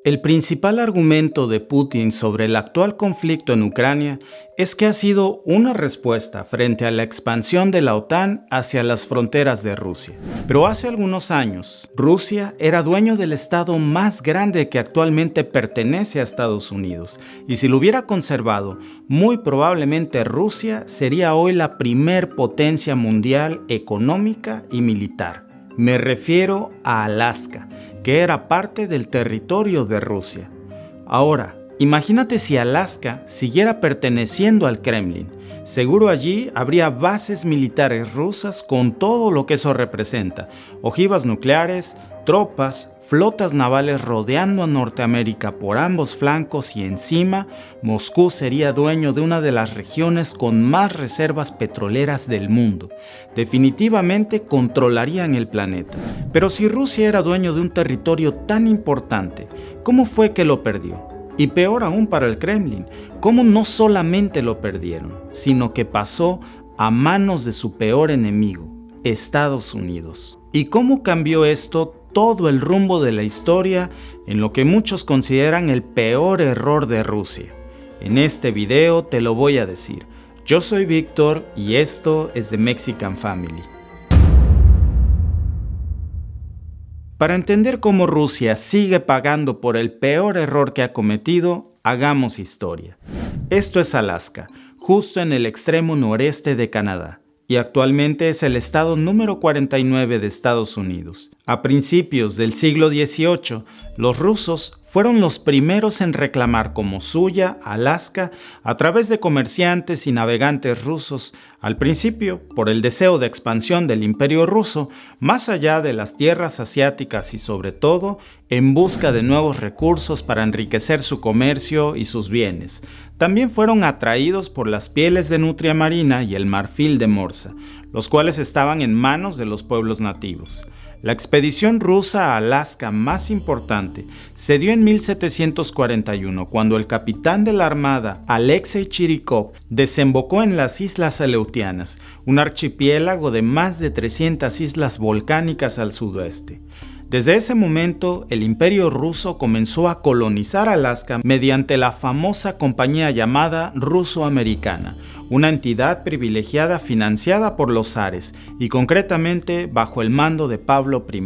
El principal argumento de Putin sobre el actual conflicto en Ucrania es que ha sido una respuesta frente a la expansión de la OTAN hacia las fronteras de Rusia. Pero hace algunos años, Rusia era dueño del estado más grande que actualmente pertenece a Estados Unidos, y si lo hubiera conservado, muy probablemente Rusia sería hoy la primer potencia mundial económica y militar. Me refiero a Alaska, que era parte del territorio de Rusia. Ahora, imagínate si Alaska siguiera perteneciendo al Kremlin. Seguro allí habría bases militares rusas con todo lo que eso representa: ojivas nucleares, tropas, flotas navales rodeando a Norteamérica por ambos flancos, y encima Moscú sería dueño de una de las regiones con más reservas petroleras del mundo. Definitivamente controlarían el planeta. Pero si Rusia era dueño de un territorio tan importante, ¿cómo fue que lo perdió? Y peor aún para el Kremlin, ¿cómo no solamente lo perdieron, sino que pasó a manos de su peor enemigo, Estados Unidos? ¿Y cómo cambió esto todo el rumbo de la historia en lo que muchos consideran el peor error de Rusia? En este video te lo voy a decir. Yo soy Víctor y esto es The Mexican Family. Para entender cómo Rusia sigue pagando por el peor error que ha cometido, hagamos historia. Esto es Alaska, justo en el extremo noreste de Canadá, y actualmente es el estado número 49 de Estados Unidos. A principios del siglo XVIII, los rusos fueron los primeros en reclamar como suya Alaska a través de comerciantes y navegantes rusos, al principio por el deseo de expansión del Imperio ruso más allá de las tierras asiáticas y sobre todo en busca de nuevos recursos para enriquecer su comercio y sus bienes. También fueron atraídos por las pieles de nutria marina y el marfil de Morsa, los cuales estaban en manos de los pueblos nativos. La expedición rusa a Alaska más importante se dio en 1741, cuando el capitán de la armada, Alexei Chirikov, desembocó en las Islas Aleutianas, un archipiélago de más de 300 islas volcánicas al sudoeste. Desde ese momento, el Imperio ruso comenzó a colonizar Alaska mediante la famosa compañía llamada Ruso-Americana, una entidad privilegiada financiada por los zares y concretamente bajo el mando de Pablo I.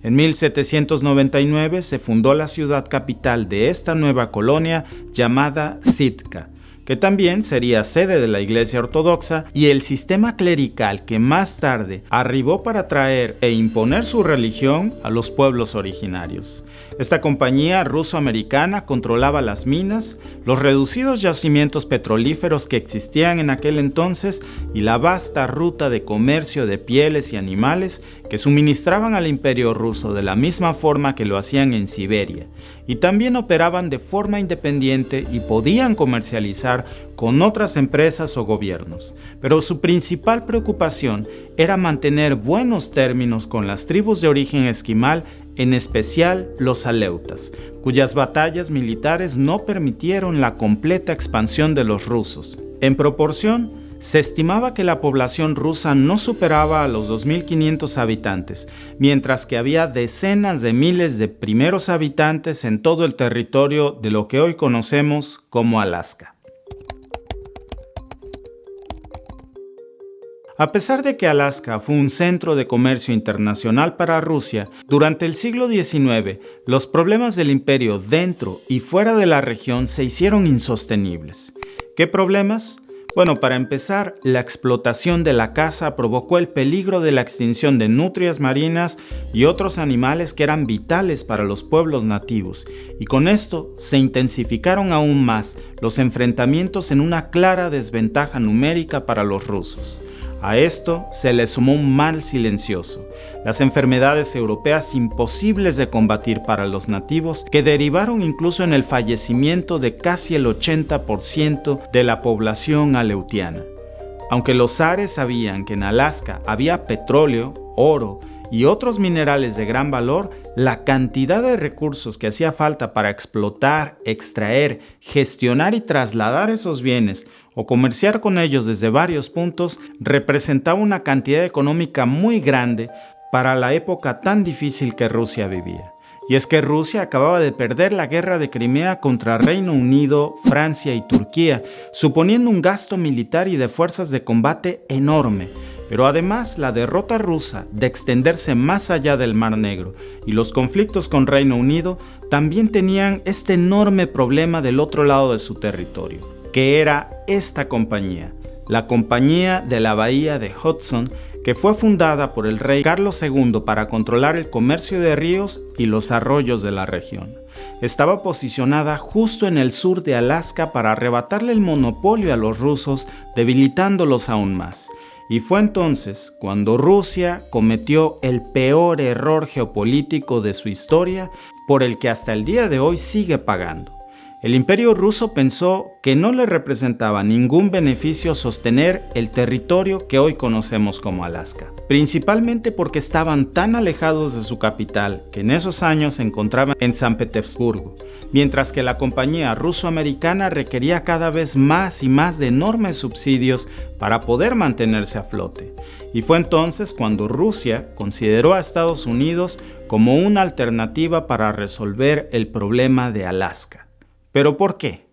En 1799 se fundó la ciudad capital de esta nueva colonia llamada Sitka, que también sería sede de la Iglesia Ortodoxa y el sistema clerical que más tarde arribó para traer e imponer su religión a los pueblos originarios. Esta compañía ruso-americana controlaba las minas, los reducidos yacimientos petrolíferos que existían en aquel entonces y la vasta ruta de comercio de pieles y animales que suministraban al Imperio ruso de la misma forma que lo hacían en Siberia, y también operaban de forma independiente y podían comercializar con otras empresas o gobiernos. Pero su principal preocupación era mantener buenos términos con las tribus de origen esquimal, en especial los aleutas, cuyas batallas militares no permitieron la completa expansión de los rusos. En proporción, se estimaba que la población rusa no superaba a los 2.500 habitantes, mientras que había decenas de miles de primeros habitantes en todo el territorio de lo que hoy conocemos como Alaska. A pesar de que Alaska fue un centro de comercio internacional para Rusia, durante el siglo XIX, los problemas del imperio dentro y fuera de la región se hicieron insostenibles. ¿Qué problemas? Bueno, para empezar, la explotación de la caza provocó el peligro de la extinción de nutrias marinas y otros animales que eran vitales para los pueblos nativos, y con esto se intensificaron aún más los enfrentamientos en una clara desventaja numérica para los rusos. A esto se le sumó un mal silencioso, las enfermedades europeas imposibles de combatir para los nativos, que derivaron incluso en el fallecimiento de casi el 80% de la población aleutiana. Aunque los zares sabían que en Alaska había petróleo, oro y otros minerales de gran valor, la cantidad de recursos que hacía falta para explotar, extraer, gestionar y trasladar esos bienes o comerciar con ellos desde varios puntos representaba una cantidad económica muy grande para la época tan difícil que Rusia vivía. Y es que Rusia acababa de perder la guerra de Crimea contra Reino Unido, Francia y Turquía, suponiendo un gasto militar y de fuerzas de combate enorme. Pero además la derrota rusa de extenderse más allá del Mar Negro y los conflictos con Reino Unido también tenían este enorme problema del otro lado de su territorio, que era esta compañía, la Compañía de la Bahía de Hudson, que fue fundada por el rey Carlos II para controlar el comercio de ríos y los arroyos de la región. Estaba posicionada justo en el sur de Alaska para arrebatarle el monopolio a los rusos, debilitándolos aún más. Y fue entonces cuando Rusia cometió el peor error geopolítico de su historia, por el que hasta el día de hoy sigue pagando. El Imperio ruso pensó que no le representaba ningún beneficio sostener el territorio que hoy conocemos como Alaska, principalmente porque estaban tan alejados de su capital que en esos años se encontraban en San Petersburgo, mientras que la compañía ruso-americana requería cada vez más y más de enormes subsidios para poder mantenerse a flote. Y fue entonces cuando Rusia consideró a Estados Unidos como una alternativa para resolver el problema de Alaska. ¿Pero por qué?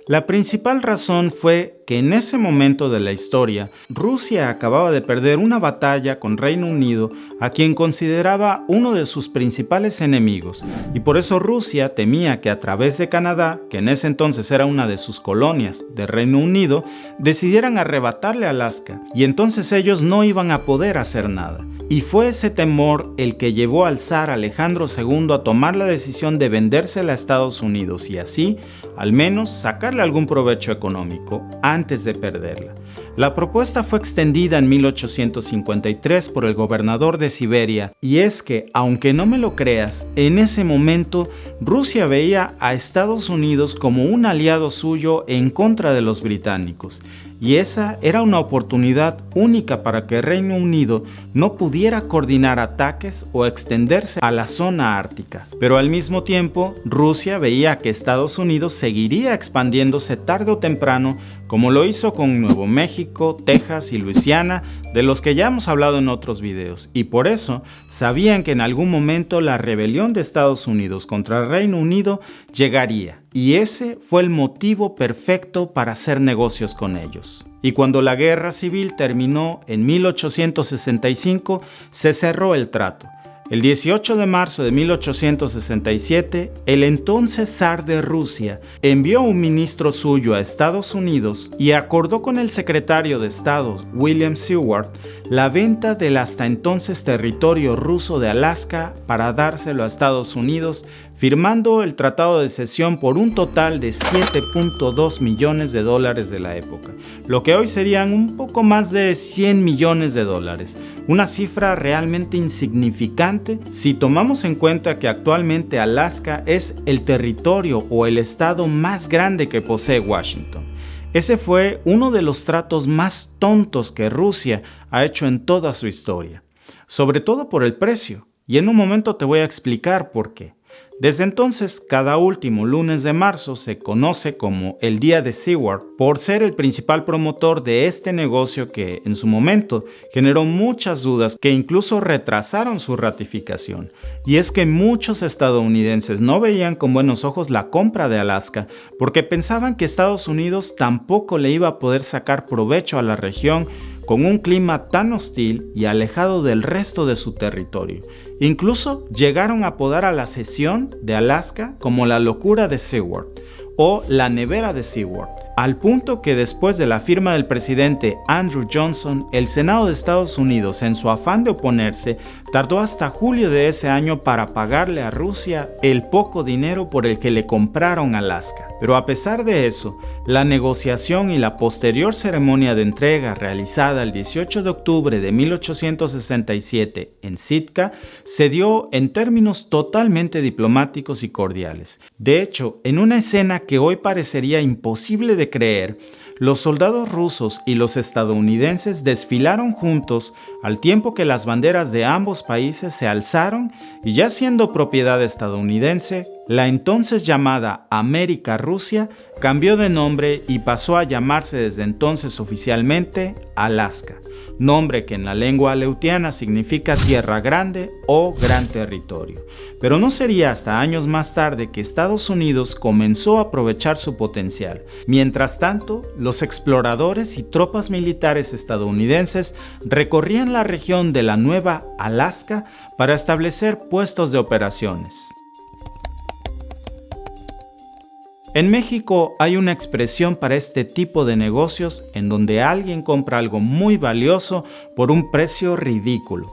La principal razón fue que en ese momento de la historia, Rusia acababa de perder una batalla con Reino Unido, a quien consideraba uno de sus principales enemigos, y por eso Rusia temía que a través de Canadá, que en ese entonces era una de sus colonias de Reino Unido, decidieran arrebatarle Alaska, y entonces ellos no iban a poder hacer nada. Y fue ese temor el que llevó al zar Alejandro II a tomar la decisión de vendérsela a Estados Unidos y así, al menos, sacarle algún provecho económico antes de perderla. La propuesta fue extendida en 1853 por el gobernador de Siberia, y es que, aunque no me lo creas, en ese momento Rusia veía a Estados Unidos como un aliado suyo en contra de los británicos. Y esa era una oportunidad única para que Reino Unido no pudiera coordinar ataques o extenderse a la zona ártica. Pero al mismo tiempo, Rusia veía que Estados Unidos seguiría expandiéndose tarde o temprano, como lo hizo con Nuevo México, Texas y Luisiana, de los que ya hemos hablado en otros videos, y por eso sabían que en algún momento la rebelión de Estados Unidos contra el Reino Unido llegaría, y ese fue el motivo perfecto para hacer negocios con ellos. Y cuando la guerra civil terminó en 1865, se cerró el trato. El 18 de marzo de 1867, el entonces zar de Rusia envió un ministro suyo a Estados Unidos y acordó con el secretario de Estado, William Seward, la venta del hasta entonces territorio ruso de Alaska para dárselo a Estados Unidos, firmando el tratado de cesión por un total de $7.2 millones de la época, lo que hoy serían un poco más de $100 millones, una cifra realmente insignificante si tomamos en cuenta que actualmente Alaska es el territorio o el estado más grande que posee Washington. Ese fue uno de los tratos más tontos que Rusia ha hecho en toda su historia, sobre todo por el precio, y en un momento te voy a explicar por qué. Desde entonces, cada último lunes de marzo se conoce como el Día de Seward por ser el principal promotor de este negocio que en su momento generó muchas dudas que incluso retrasaron su ratificación. Y es que muchos estadounidenses no veían con buenos ojos la compra de Alaska porque pensaban que Estados Unidos tampoco le iba a poder sacar provecho a la región con un clima tan hostil y alejado del resto de su territorio. Incluso llegaron a apodar a la cesión de Alaska como la locura de Seward o la nevera de Seward, al punto que después de la firma del presidente Andrew Johnson, el Senado de Estados Unidos, en su afán de oponerse, tardó hasta julio de ese año para pagarle a Rusia el poco dinero por el que le compraron Alaska. Pero a pesar de eso, la negociación y la posterior ceremonia de entrega realizada el 18 de octubre de 1867 en Sitka se dio en términos totalmente diplomáticos y cordiales. De hecho, en una escena que hoy parecería imposible de creer, los soldados rusos y los estadounidenses desfilaron juntos al tiempo que las banderas de ambos países se alzaron y ya siendo propiedad estadounidense, la entonces llamada América-Rusia cambió de nombre y pasó a llamarse desde entonces oficialmente Alaska, nombre que en la lengua aleutiana significa tierra grande o gran territorio. Pero no sería hasta años más tarde que Estados Unidos comenzó a aprovechar su potencial. Mientras tanto, los exploradores y tropas militares estadounidenses recorrían la región de la Nueva Alaska para establecer puestos de operaciones. En México hay una expresión para este tipo de negocios en donde alguien compra algo muy valioso por un precio ridículo.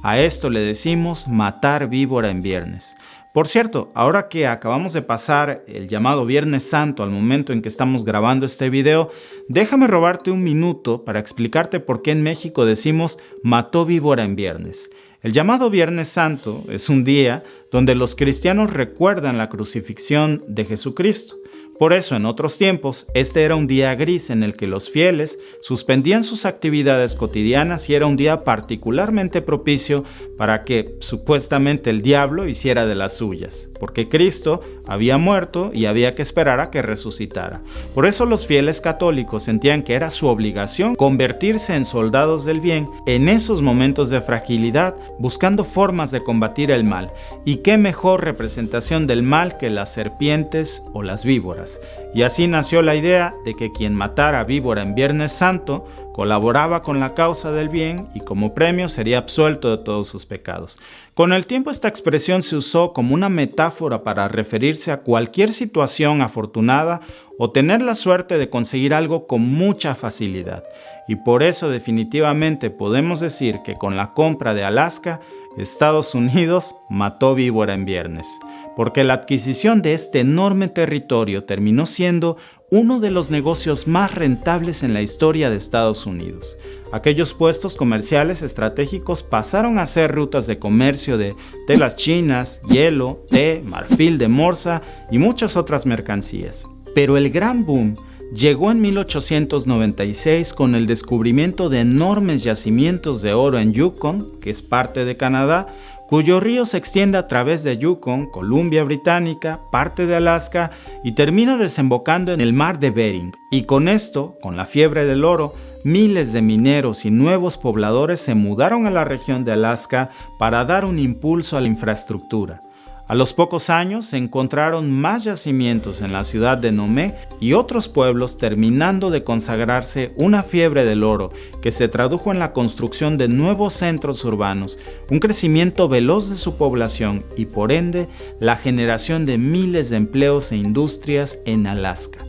A esto le decimos matar víbora en viernes. Por cierto, ahora que acabamos de pasar el llamado Viernes Santo al momento en que estamos grabando este video, déjame robarte un minuto para explicarte por qué en México decimos mató víbora en viernes. El llamado Viernes Santo es un día donde los cristianos recuerdan la crucifixión de Jesucristo. Por eso, en otros tiempos, este era un día gris en el que los fieles suspendían sus actividades cotidianas y era un día particularmente propicio para que supuestamente el diablo hiciera de las suyas, porque Cristo había muerto y había que esperar a que resucitara. Por eso los fieles católicos sentían que era su obligación convertirse en soldados del bien en esos momentos de fragilidad, buscando formas de combatir el mal. ¿Y qué mejor representación del mal que las serpientes o las víboras? Y así nació la idea de que quien matara víbora en Viernes Santo colaboraba con la causa del bien y como premio sería absuelto de todos sus pecados. Con el tiempo esta expresión se usó como una metáfora para referirse a cualquier situación afortunada o tener la suerte de conseguir algo con mucha facilidad. Y por eso definitivamente podemos decir que con la compra de Alaska, Estados Unidos mató víbora en viernes, porque la adquisición de este enorme territorio terminó siendo uno de los negocios más rentables en la historia de Estados Unidos. Aquellos puestos comerciales estratégicos pasaron a ser rutas de comercio de telas chinas, hielo, té, marfil de Morsa y muchas otras mercancías. Pero el gran boom llegó en 1896 con el descubrimiento de enormes yacimientos de oro en Yukon, que es parte de Canadá, cuyo río se extiende a través de Yukon, Columbia Británica, parte de Alaska y termina desembocando en el mar de Bering. Y con esto, con la fiebre del oro, miles de mineros y nuevos pobladores se mudaron a la región de Alaska para dar un impulso a la infraestructura. A los pocos años se encontraron más yacimientos en la ciudad de Nome y otros pueblos, terminando de consagrarse una fiebre del oro que se tradujo en la construcción de nuevos centros urbanos, un crecimiento veloz de su población y por ende la generación de miles de empleos e industrias en Alaska.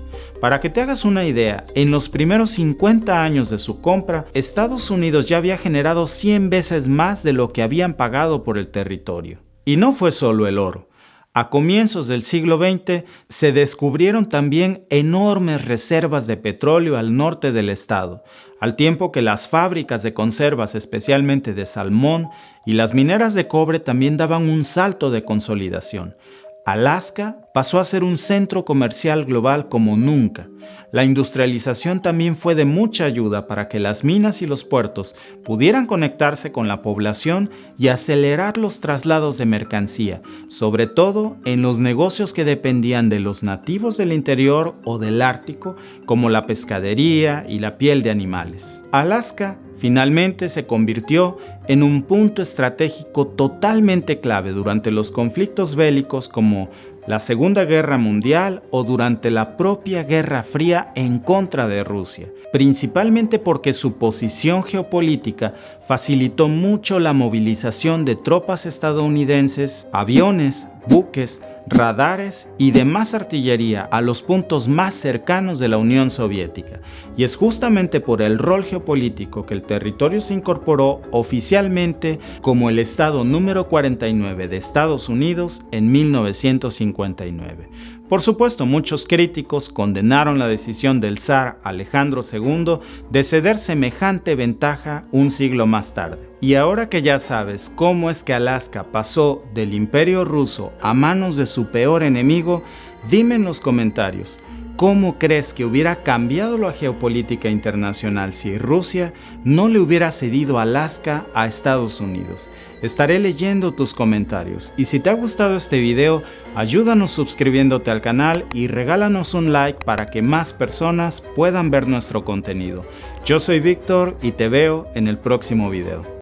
Para que te hagas una idea, en los primeros 50 años de su compra, Estados Unidos ya había generado 100 veces más de lo que habían pagado por el territorio. Y no fue solo el oro. A comienzos del siglo XX se descubrieron también enormes reservas de petróleo al norte del estado, al tiempo que las fábricas de conservas, especialmente de salmón, y las mineras de cobre también daban un salto de consolidación. Alaska pasó a ser un centro comercial global como nunca. La industrialización también fue de mucha ayuda para que las minas y los puertos pudieran conectarse con la población y acelerar los traslados de mercancía, sobre todo en los negocios que dependían de los nativos del interior o del Ártico, como la pescadería y la piel de animales. Alaska finalmente se convirtió en un punto estratégico totalmente clave durante los conflictos bélicos como la Segunda Guerra Mundial o durante la propia Guerra Fría en contra de Rusia, principalmente porque su posición geopolítica facilitó mucho la movilización de tropas estadounidenses, aviones, buques, radares y demás artillería a los puntos más cercanos de la Unión Soviética. Y es justamente por el rol geopolítico que el territorio se incorporó oficialmente como el estado número 49 de Estados Unidos en 1959. Por supuesto, muchos críticos condenaron la decisión del zar Alejandro II de ceder semejante ventaja un siglo más tarde. Y ahora que ya sabes cómo es que Alaska pasó del Imperio Ruso a manos de su peor enemigo, dime en los comentarios, ¿Cómo crees que hubiera cambiado la geopolítica internacional si Rusia no le hubiera cedido Alaska a Estados Unidos? Estaré leyendo tus comentarios y si te ha gustado este video, ayúdanos suscribiéndote al canal y regálanos un like para que más personas puedan ver nuestro contenido. Yo soy Víctor y te veo en el próximo video.